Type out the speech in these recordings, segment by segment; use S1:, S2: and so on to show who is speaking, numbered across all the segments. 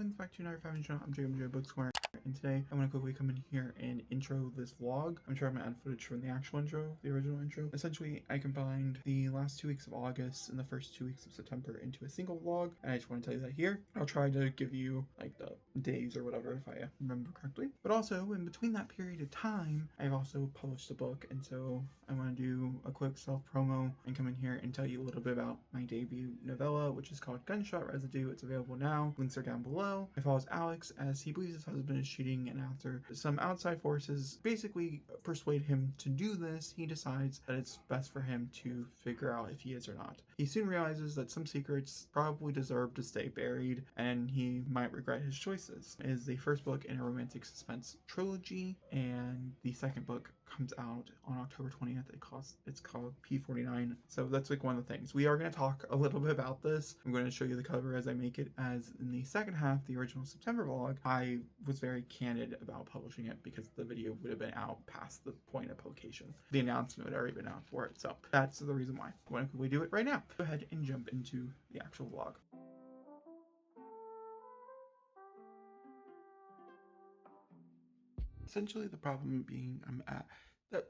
S1: welcome back to another Family Channel. I'm Jacob Booksquare, and today I'm going to quickly come in here and intro this vlog. I'm sure I'm going to add footage from the actual intro, the original intro. Essentially, I combined the last 2 weeks of August and the first 2 weeks of September into a single vlog, and I just want to tell you that here. I'll try to give you like the days or whatever if I remember correctly. But also, in between that period of time, I've also published a book, and so I want to do a quick self-promo and come in here and tell you a little bit about my debut novella, which is called Gunshot Residue. It's available now. Links are down below. It follows Alex as he believes his husband is cheating, and after some outside forces basically persuade him to do this, he decides that it's best for him to figure out if he is or not. He soon realizes that some secrets probably deserve to stay buried, and he might regret his choices. It is the first book in a romantic suspense trilogy, and the second book comes out on October 20th. It's called P49. So that's like one of the things. We are going to talk a little bit about this. I'm going to show you the cover as I make it, as in the second half, the original September vlog, I was very candid about publishing it because the video would have been out past the point of publication. The announcement had already been out for it. So that's the reason why. Why don't we do it right now? Go ahead and jump into the actual vlog. Essentially, the problem being I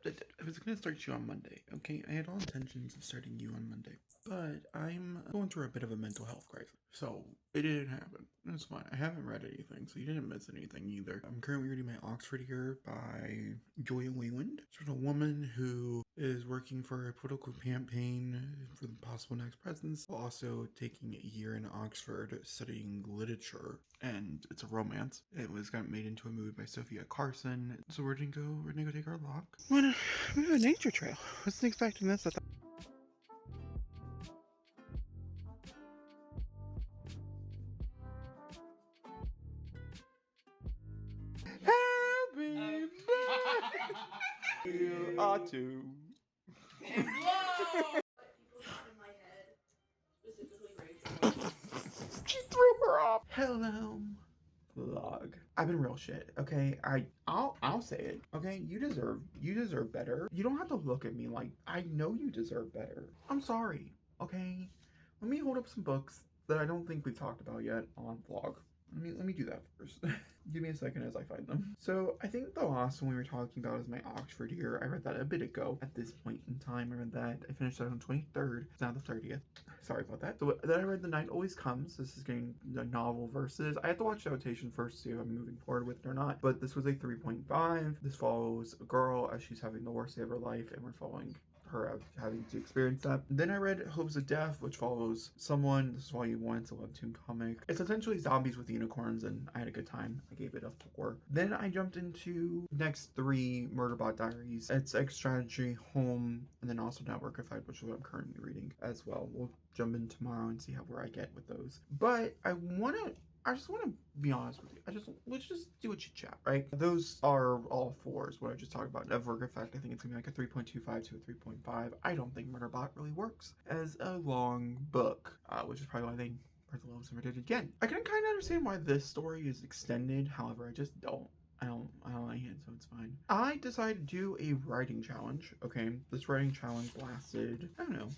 S1: was going to start you on Monday, okay? I had all intentions of starting you on Monday, but I'm going through a bit of a mental health crisis, so it didn't happen. That's fine. I haven't read anything, so you didn't miss anything either. I'm currently reading my Oxford Year by Joy Wayland. She's a woman who is working for a political campaign for the possible next president, while also taking a year in Oxford studying literature, and it's a romance. It got made into a movie by Sophia Carson, so we're gonna go take our walk. We have a nature trail. Wasn't expecting this. Happy birthday! You are too. And blow! She threw her off. Hello, vlog. I've been real shit. Okay, I'll say it. Okay, you deserve better. You don't have to look at me like I know you deserve better. I'm sorry. Okay, let me hold up some books that I don't think we've talked about yet on vlog. Let me do that first. Give me a second as I find them. So I think the last one we were talking about is my Oxford Year. I read that a bit ago. At this point in time, I read that. I finished that on 23rd. It's now the 30th. Sorry about that. So then I read The Night Always Comes. This is getting the novel versus. I have to watch the adaptation first to see if I'm moving forward with it or not. But this was a 3.5. This follows a girl as she's having the worst day of her life, and we're following her having to experience that. Then I read Hopes of Death, which follows someone. This is volume 1. It's a webtoon comic. It's essentially zombies with unicorns, and I had a good time. I gave it a 4. Then I jumped into next 3 Murderbot Diaries. It's Egg Strategy, Home, and then also Networkified, which is what I'm currently reading as well. We'll jump in tomorrow and see where I get with those. But I just want to be honest with you. Let's just do a chit chat, right? Those are all 4s, what I just talked about. Network Effect, I think it's gonna be like a 3.25 to a 3.5. I don't think Murderbot really works as a long book, which is probably why they are the lowest ever did again. I can kind of understand why this story is extended, however, I just don't. I don't like it, so it's fine. I decided to do a writing challenge, okay? This writing challenge lasted, I don't know,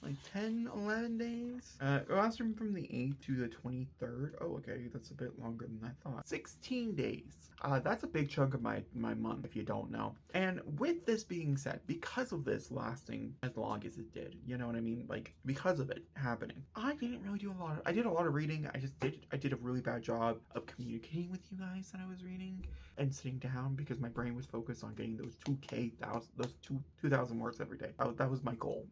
S1: like 10, 11 days? It lasted from the 8th to the 23rd. Oh, okay, that's a bit longer than I thought. 16 days. That's a big chunk of my month, if you don't know. And with this being said, because of this lasting as long as it did, you know what I mean? Like, because of it happening, I didn't really do I did a lot of reading. I did a really bad job of communicating with you guys that I was reading and sitting down because my brain was focused on getting those 2,000 words every day. That was my goal.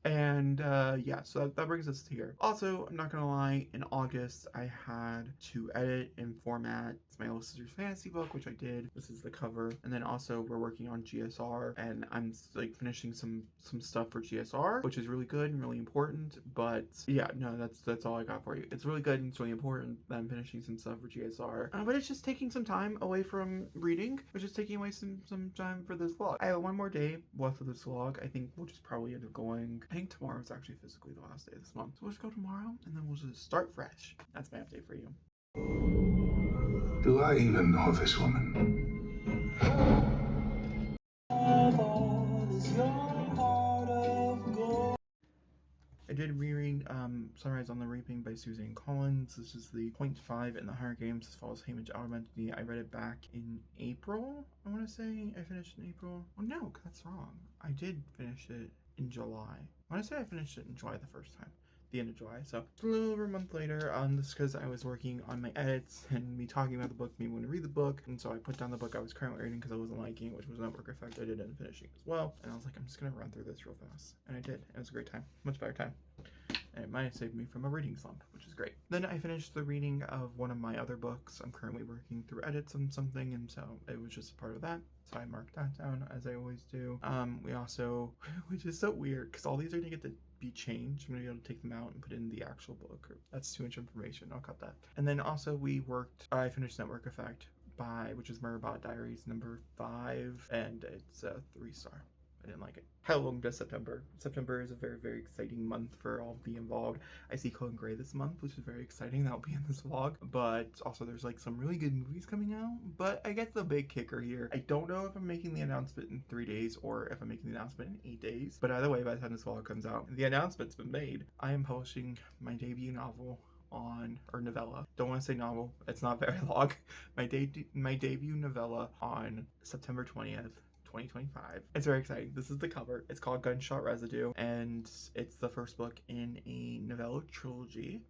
S1: And yeah, so that brings us to here. Also, I'm not gonna lie, in August I had to edit and format my Little Sisters fantasy book, which I did. This is the cover. And then also we're working on GSR, and I'm like finishing some stuff for GSR, which is really good and really important. But yeah, no, that's all I got for you. It's really good and it's really important that I'm finishing some stuff for GSR. But it's just taking some time away from reading, which is taking away some time for this vlog. I have 1 more day left of this vlog. I think we'll just probably end up going, I think tomorrow is actually physically the last day of this month. So let's go tomorrow and then we'll just start fresh. That's my update for you.
S2: Do I even know this woman?
S1: I did reread Sunrise on the Reaping by Suzanne Collins. This is the 0.5 in the Hunger Games. This follows Haymitch Elementary. I read it back in April, I want to say. I finished in April. Oh no, that's wrong. I did finish it in July. I want to say I finished it in July the first time. The end of July, so it's a little over a month later. This because I was working on my edits and me talking about the book, me wanting to read the book, and so I put down the book I was currently reading because I wasn't liking it, which was Network Effect. I did end up finishing as well, and I was like, I'm just gonna run through this real fast, and I did. It was a great time, much better time, and it might have saved me from a reading slump, which is great. Then I finished the reading of one of my other books. I'm currently working through edits on something, and so it was just a part of that. So I marked that down as I always do. We also, which is so weird because all these are gonna get to be changed. I'm gonna be able to take them out and put in the actual book. That's too much information. I'll cut that. And then also I finished Network Effect which is Murderbot Diaries number 5, and it's a 3-star. I didn't like it. How long does September? September is a very, very exciting month for all the involved. I see Conan Gray this month, which is very exciting. That'll be in this vlog. But also there's like some really good movies coming out. But I get the big kicker here. I don't know if I'm making the announcement in 3 days or if I'm making the announcement in 8 days. But either way, by the time this vlog comes out, the announcement's been made. I am publishing my debut novel or novella. Don't want to say novel. It's not very long. My debut novella on September 20th. 2025. It's very exciting. This is the cover. It's called Gunshot Residue, and it's the first book in a novella trilogy.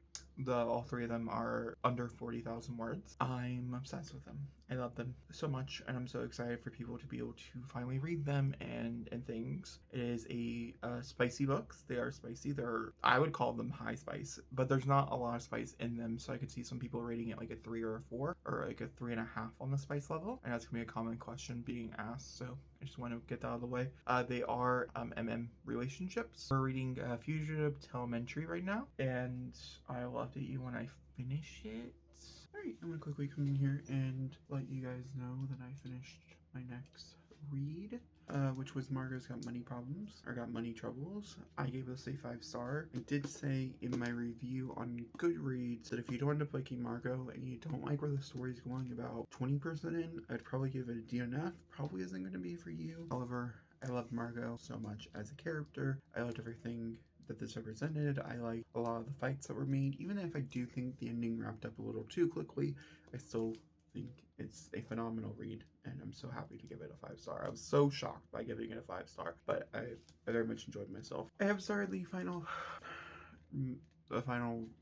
S1: All 3 of them are under 40,000 words. I'm obsessed with them. I love them so much, and I'm so excited for people to be able to finally read them and things. It is a spicy books. They are spicy. I would call them high spice, but there's not a lot of spice in them, so I could see some people rating it like a 3 or a 4 or like a 3.5 on the spice level, and that's gonna be a common question being asked, so I just want to get that out of the way. They are MM relationships. We're reading Fugitive to Elementary right now, and I will update you when I finish it. Alright, I'm gonna quickly come in here and let you guys know that I finished my next read, which was Margot's Got Money Problems, or Got Money Troubles. I gave this a 5-star. I did say in my review on Goodreads that if you don't end up liking Margot and you don't like where the story's going about 20% in, I'd probably give it a DNF. Probably isn't going to be for you. However, I loved Margot so much as a character. I loved everything that this represented. I like a lot of the fights that were made. Even if I do think the ending wrapped up a little too quickly, I still think it's a phenomenal read, and I'm so happy to give it a 5-star. I was so shocked by giving it a 5-star, but I very much enjoyed myself. I have started the final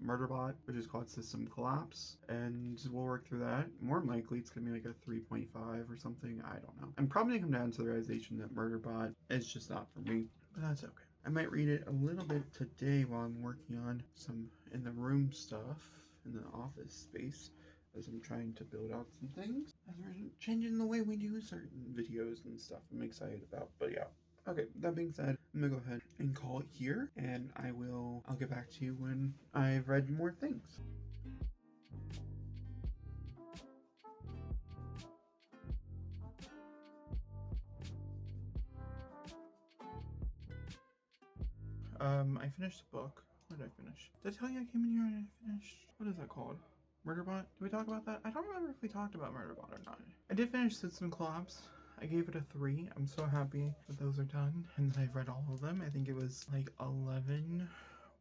S1: Murderbot, which is called System Collapse, and we'll work through that. More than likely, it's gonna be like a 3.5 or something. I don't know. I'm probably gonna come down to the realization that Murderbot is just not for me, but that's okay. I might read it a little bit today while I'm working on some in the room stuff in the office space, as I'm trying to build out some things, as we're changing the way we do certain videos and stuff I'm excited about. But yeah. Okay, that being said, I'm gonna go ahead and call it here, and I'll get back to you when I've read more things. I finished the book. What did I finish? Did I tell you I came in here and I finished? What is that called? Murderbot? Did we talk about that? I don't remember if we talked about Murderbot or not. I did finish System Collapse. I gave it a 3. I'm so happy that those are done and that I've read all of them. I think it was like 11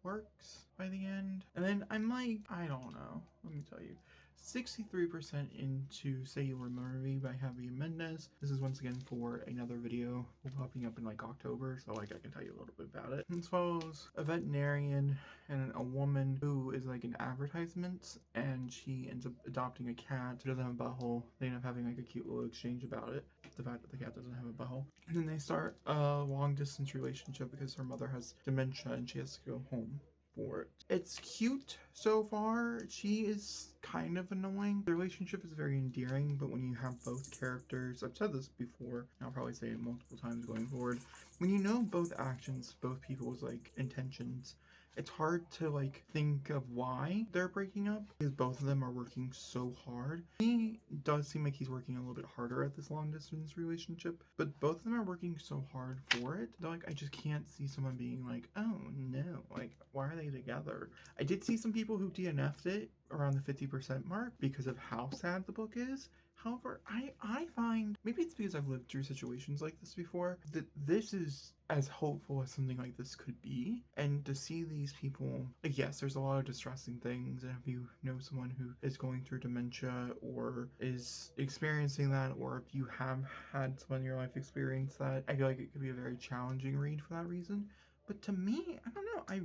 S1: works by the end. And then I'm like, I don't know. Let me tell you. 63% into Say You Remember Me by Javier Mendez. This is once again for another video popping up in like October, so like I can tell you a little bit about it. It follows a veterinarian and a woman who is like an advertisement, and she ends up adopting a cat who doesn't have a butthole. They end up having like a cute little exchange about it, the fact that the cat doesn't have a butthole. And then they start a long distance relationship because her mother has dementia and she has to go home for it. It's cute so far. She is kind of annoying. The relationship is very endearing, but when you have both characters, I've said this before, and I'll probably say it multiple times going forward, when you know both actions, both people's like intentions, it's hard to like think of why they're breaking up because both of them are working so hard. He does seem like he's working a little bit harder at this long distance relationship, but both of them are working so hard for it. They're like, I just can't see someone being like, oh no, like why are they together? I did see some people who DNF'd it around the 50% mark because of how sad the book is. However, I find, maybe it's because I've lived through situations like this before, that this is as hopeful as something like this could be. And to see these people, like, yes, there's a lot of distressing things, and if you know someone who is going through dementia or is experiencing that, or if you have had someone in your life experience that, I feel like it could be a very challenging read for that reason. But to me, I don't know, I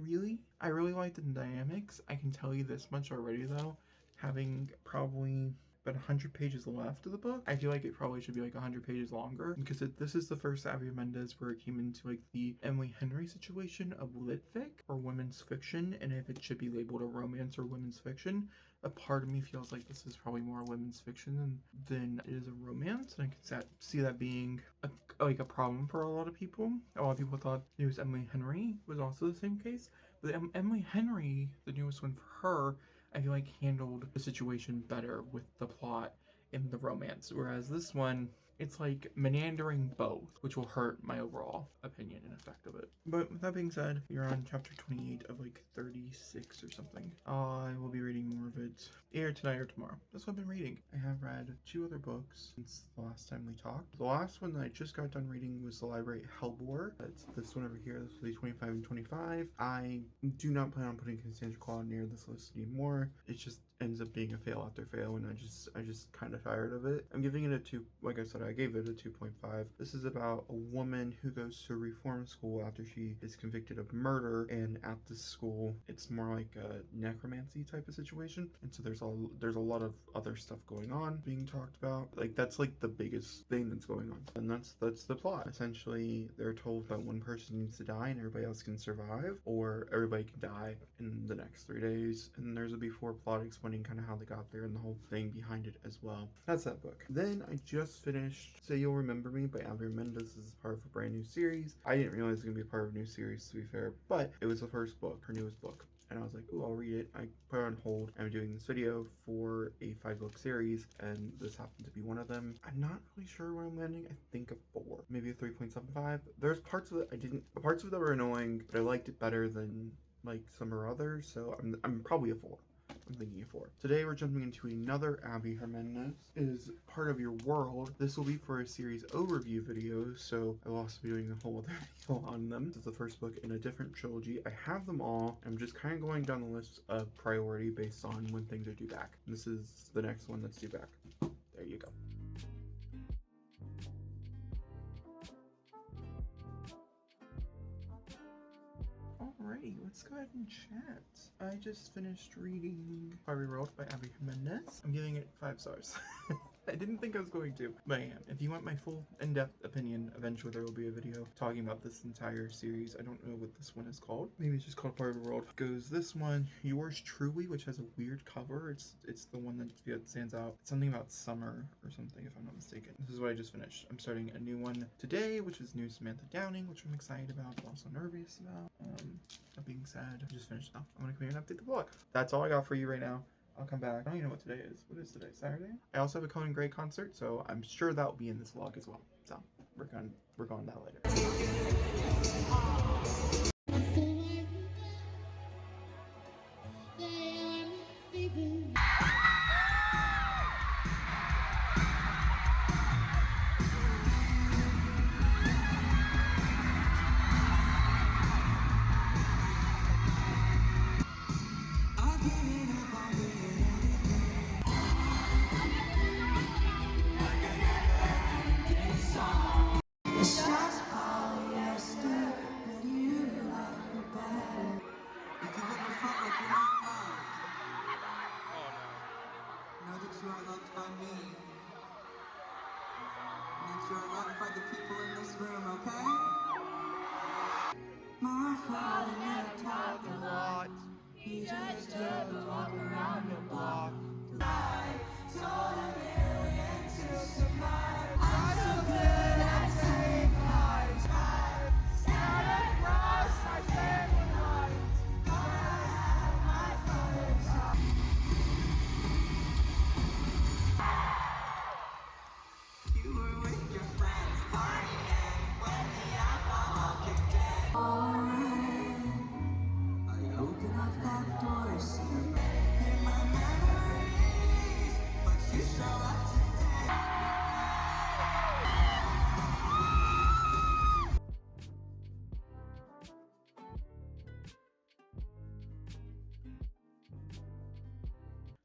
S1: really like the dynamics. I can tell you this much already though, having probably about 100 pages left of the book. I feel like it probably should be like 100 pages longer, because this is the first Abby Mendez where it came into like the Emily Henry situation of lit fic or women's fiction, and if it should be labeled a romance or women's fiction. A part of me feels like this is probably more women's fiction than it is a romance, and I can see that being a problem for a lot of people. A lot of people thought it was Emily Henry was also the same case, but Emily Henry, the newest one for her, I feel like handled the situation better with the plot in the romance, whereas this one, it's like meandering both, which will hurt my overall opinion and effect of it. But with that being said, you're on chapter 28 of like 36 or something. I will be reading more of it either tonight or tomorrow. That's what I've been reading. I have read 2 other books since the last time we talked. The last one that I just got done reading was The Library Hellbore. That's this one over here. This will be 25 and 25. I do not plan on putting Constantia Claw near this list anymore. It just ends up being a fail after fail, and I just kind of tired of it. I'm giving it a 2. Like I said, I gave it a 2.5. This is about a woman who goes to reform school after she is convicted of murder, and at this school it's more like a necromancy type of situation, and so there's a lot of other stuff going on being talked about. Like, that's like the biggest thing that's going on, and that's the plot. Essentially, they're told that one person needs to die and everybody else can survive, or everybody can die in the next 3 days, and there's a before plot explaining kind of how they got there and the whole thing behind it as well. That's that book. Then I just finished Say You'll Remember Me by Abby Mendez. This is part of a brand new series. I didn't realize it was going to be a part of a new series, to be fair, but it was the first book, her newest book. And I was like, ooh, I'll read it. I put it on hold. I'm doing this video for a 5-book series, and this happened to be one of them. I'm not really sure where I'm landing. I think a 4, maybe a 3.75. There's parts of it parts of it that were annoying, but I liked it better than like some or others, so I'm probably a 4. I'm thinking of 4. Today we're jumping into another Abby Jimenez. It is Part of Your World. This will be for a series overview video, so I will also be doing a whole other video on them. This is the first book in a different trilogy. I have them all. I'm just kind of going down the list of priority based on when things are due back. This is the next one that's due back. There you go. Alrighty, let's go ahead and chat. I just finished reading Part of Your World by Abby Jimenez. I'm giving it 5 stars. I didn't think I was going to, but I am. If you want my full in-depth opinion, eventually there will be a video talking about this entire series. I don't know what this one is called. Maybe it's just called Part of the World. Goes this one, Yours Truly, which has a weird cover. It's the one that stands out. It's something about summer or something, if I'm not mistaken. This is what I just finished. I'm starting a new one today, which is New Samantha Downing, which I'm excited about, but also nervous about. That being said, I just finished now. I'm gonna come here and update the vlog. That's all I got for you right now. I'll come back. I don't even know what today is. What is today? Saturday? I also have a Conan Gray concert, so I'm sure that will be in this vlog as well. So we're going to that later.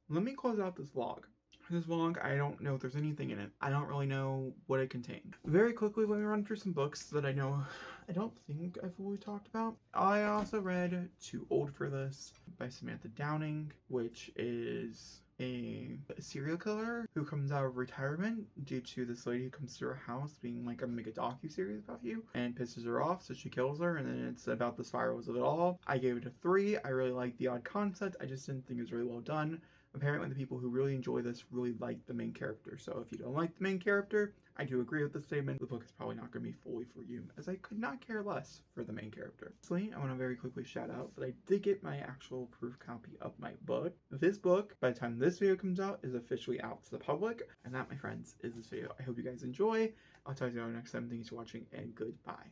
S1: let me close out this vlog. This vlog, I don't know if there's anything in it. I don't really know what it contained. Very quickly, let me run through some books that I know I don't think I've fully talked about. I also read Too Old for This by Samantha Downing, which is a serial killer who comes out of retirement due to this lady who comes to her house being like, I'm gonna make a docu-series about you, and pisses her off, so she kills her, and then it's about the spirals of it all. I gave it a 3. I really liked the odd concept. I just didn't think it was really well done. Apparently the people who really enjoy this really like the main character, so if you don't like the main character, I do agree with the statement. The book is probably not going to be fully for you, as I could not care less for the main character. Lastly, I want to very quickly shout out that I did get my actual proof copy of my book. This book, by the time this video comes out, is officially out to the public, and that, my friends, is this video. I hope you guys enjoy. I'll talk to you all next time. Thanks for watching, and goodbye.